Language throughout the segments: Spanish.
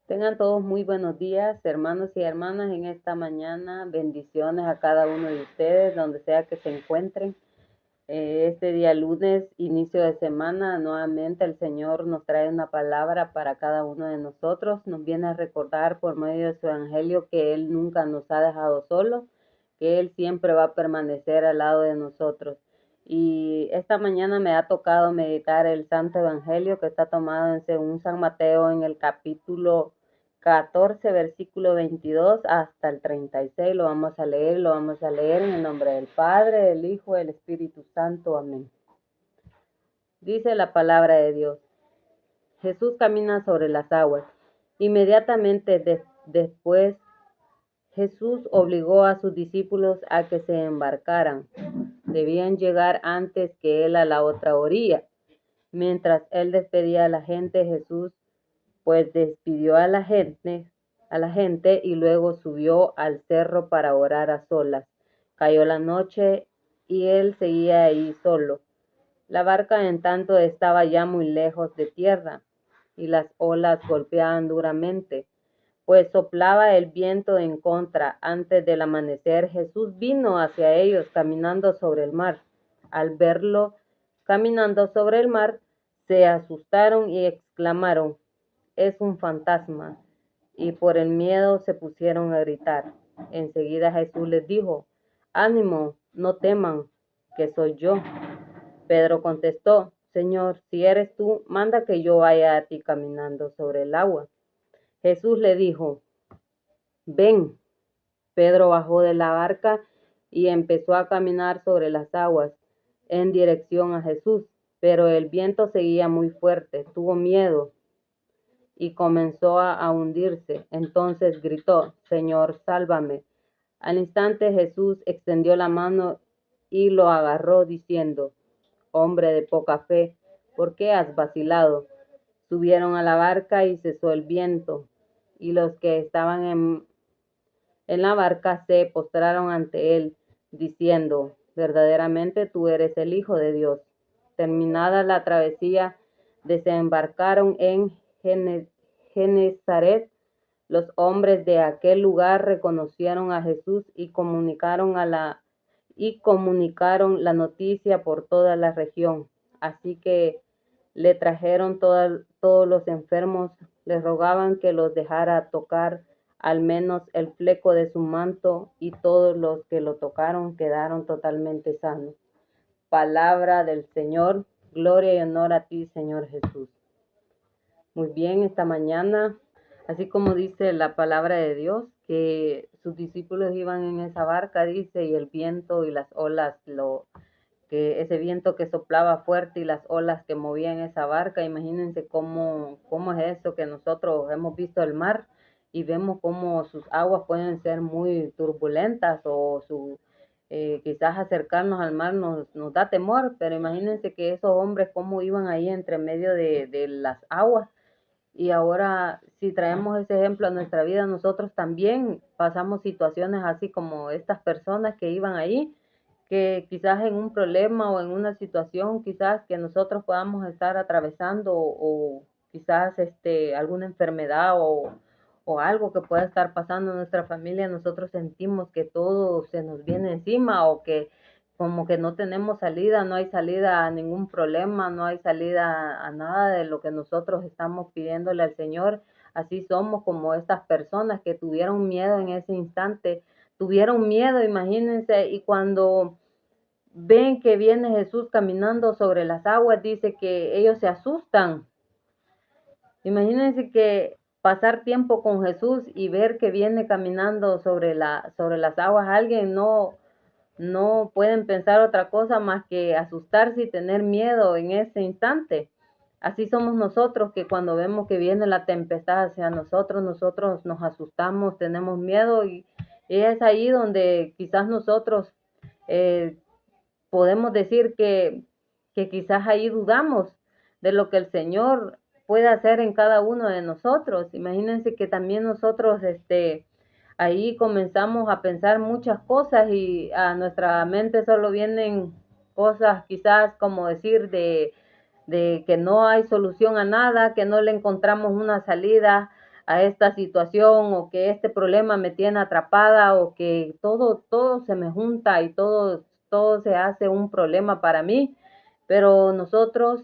Tengan todos muy buenos días, hermanos y hermanas, en esta mañana. Bendiciones a cada uno de ustedes, donde sea que se encuentren. Este día lunes, inicio de semana, nuevamente el Señor nos trae una palabra para cada uno de nosotros. Nos viene a recordar por medio de su evangelio que Él nunca nos ha dejado solos, que Él siempre va a permanecer al lado de nosotros. Y esta mañana me ha tocado meditar el Santo Evangelio que está tomado en según San Mateo en el capítulo 14, versículo 22 hasta el 36. Lo vamos a leer en el nombre del Padre, del Hijo, del Espíritu Santo. Amén. Dice la palabra de Dios. Jesús camina sobre las aguas. Inmediatamente después, Jesús obligó a sus discípulos a que se embarcaran. Debían llegar antes que él a la otra orilla. Mientras él despedía a la gente, Jesús pues despidió a la gente y luego subió al cerro para orar a solas. Cayó la noche y él seguía ahí solo. La barca en tanto estaba ya muy lejos de tierra y las olas golpeaban duramente, pues soplaba el viento en contra. Antes del amanecer, Jesús vino hacia ellos caminando sobre el mar. Al verlo caminando sobre el mar, se asustaron y exclamaron: es un fantasma, y por el miedo se pusieron a gritar. Enseguida Jesús les dijo: ánimo, no teman, que soy yo. Pedro contestó: Señor, si eres tú, manda que yo vaya a ti caminando sobre el agua. Jesús le dijo: ven. Pedro bajó de la barca y empezó a caminar sobre las aguas en dirección a Jesús, pero el viento seguía muy fuerte. Tuvo miedo y comenzó a hundirse. Entonces gritó: Señor, sálvame. Al instante Jesús extendió la mano y lo agarró, diciendo: hombre de poca fe, ¿por qué has vacilado? Subieron a la barca y cesó el viento, y los que estaban en la barca se postraron ante él, diciendo: verdaderamente tú eres el Hijo de Dios. Terminada la travesía, desembarcaron en Genezaret. Los hombres de aquel lugar reconocieron a Jesús y comunicaron la noticia por toda la región. Así que le trajeron todos los enfermos, le rogaban que los dejara tocar al menos el fleco de su manto, y todos los que lo tocaron quedaron totalmente sanos. Palabra del Señor. Gloria y honor a ti, Señor Jesús. Muy bien, esta mañana, así como dice la palabra de Dios, que sus discípulos iban en esa barca, dice, y el viento y las olas, que ese viento que soplaba fuerte y las olas que movían esa barca. Imagínense cómo es eso, que nosotros hemos visto el mar y vemos cómo sus aguas pueden ser muy turbulentas, o quizás acercarnos al mar nos da temor, pero imagínense que esos hombres cómo iban ahí entre medio de las aguas. Y ahora, si traemos ese ejemplo a nuestra vida, nosotros también pasamos situaciones así como estas personas que iban ahí, que quizás en un problema o en una situación quizás que nosotros podamos estar atravesando, o quizás alguna enfermedad o algo que pueda estar pasando en nuestra familia, nosotros sentimos que todo se nos viene encima, o que como que no tenemos salida, no hay salida a ningún problema, no hay salida a nada de lo que nosotros estamos pidiéndole al Señor. Así somos como estas personas que tuvieron miedo en ese instante, tuvieron miedo, imagínense, y cuando ven que viene Jesús caminando sobre las aguas, dice que ellos se asustan. Imagínense que pasar tiempo con Jesús y ver que viene caminando sobre las aguas, alguien no pueden pensar otra cosa más que asustarse y tener miedo en ese instante. Así somos nosotros, que cuando vemos que viene la tempestad hacia nosotros nos asustamos, tenemos miedo, y es ahí donde quizás nosotros eh, podemos decir que quizás ahí dudamos de lo que el Señor puede hacer en cada uno de nosotros. Imagínense que también nosotros ahí comenzamos a pensar muchas cosas, y a nuestra mente solo vienen cosas quizás como decir de que no hay solución a nada, que no le encontramos una salida a esta situación, o que este problema me tiene atrapada, o que todo se me junta y todo se hace un problema para mí. Pero nosotros,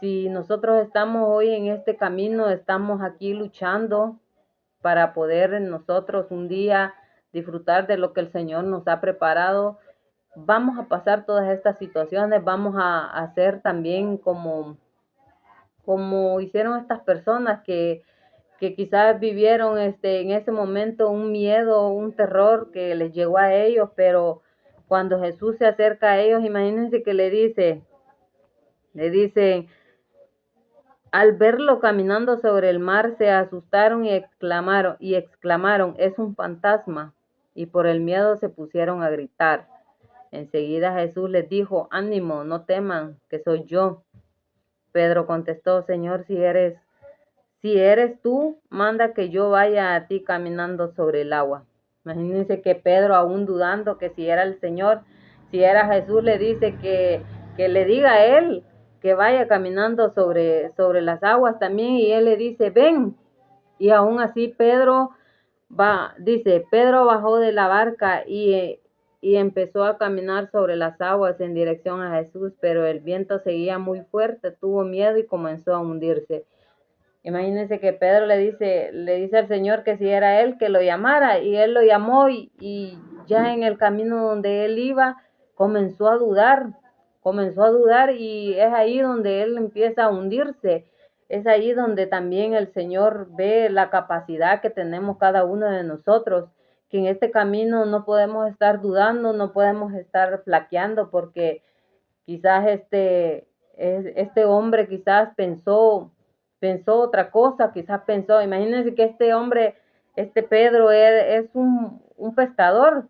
si nosotros estamos hoy en este camino, estamos aquí luchando para poder nosotros un día disfrutar de lo que el Señor nos ha preparado. Vamos a pasar todas estas situaciones, vamos a hacer también como hicieron estas personas que quizás vivieron en ese momento un miedo, un terror que les llegó a ellos, pero cuando Jesús se acerca a ellos, imagínense que le dicen, al verlo caminando sobre el mar, se asustaron y exclamaron, es un fantasma, y por el miedo se pusieron a gritar. Enseguida Jesús les dijo, ánimo, no teman, que soy yo. Pedro contestó, Señor, si eres tú, manda que yo vaya a ti caminando sobre el agua. Imagínense que Pedro, aún dudando que si era el Señor, si era Jesús, le dice que le diga a él que vaya caminando sobre las aguas también, y él le dice, ven. Y aún así Pedro bajó de la barca y empezó a caminar sobre las aguas en dirección a Jesús, pero el viento seguía muy fuerte, tuvo miedo y comenzó a hundirse. Imagínense que Pedro le dice al Señor que si era él, que lo llamara, y él lo llamó, y ya en el camino donde él iba, comenzó a dudar, y es ahí donde él empieza a hundirse. Es ahí donde también el Señor ve la capacidad que tenemos cada uno de nosotros, que en este camino no podemos estar dudando, no podemos estar flaqueando, porque quizás este hombre quizás pensó otra cosa, quizás pensó, imagínense que este hombre, este Pedro, él es un pescador,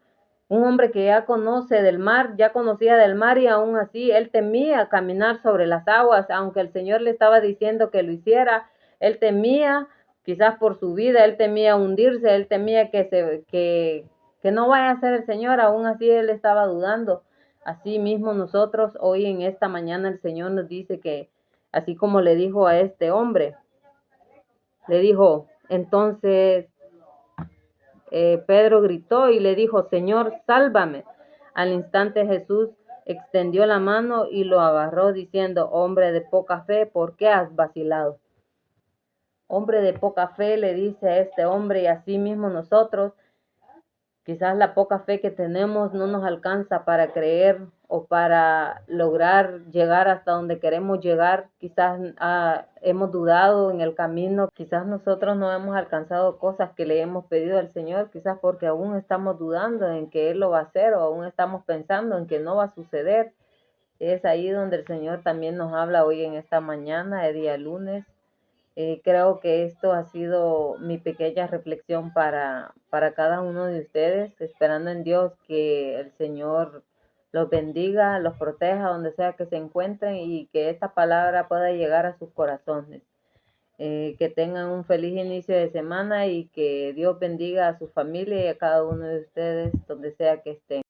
un hombre que ya conoce del mar, ya conocía del mar, y aún así él temía caminar sobre las aguas, aunque el Señor le estaba diciendo que lo hiciera, él temía quizás por su vida, él temía hundirse, él temía que no vaya a ser el Señor, aún así él estaba dudando. Así mismo nosotros hoy en esta mañana el Señor nos dice que así como le dijo a este hombre, le dijo, entonces Pedro gritó y le dijo, Señor, sálvame. Al instante Jesús extendió la mano y lo agarró diciendo, hombre de poca fe, ¿por qué has vacilado? Hombre de poca fe, le dice a este hombre, y así mismo nosotros, quizás la poca fe que tenemos no nos alcanza para creer o para lograr llegar hasta donde queremos llegar. Quizás hemos dudado en el camino, quizás nosotros no hemos alcanzado cosas que le hemos pedido al Señor, quizás porque aún estamos dudando en que Él lo va a hacer, o aún estamos pensando en que no va a suceder. Es ahí donde el Señor también nos habla hoy en esta mañana de día lunes. Creo que esto ha sido mi pequeña reflexión para cada uno de ustedes, esperando en Dios que el Señor los bendiga, los proteja donde sea que se encuentren, y que esta palabra pueda llegar a sus corazones. Que tengan un feliz inicio de semana, y que Dios bendiga a su familia y a cada uno de ustedes donde sea que estén.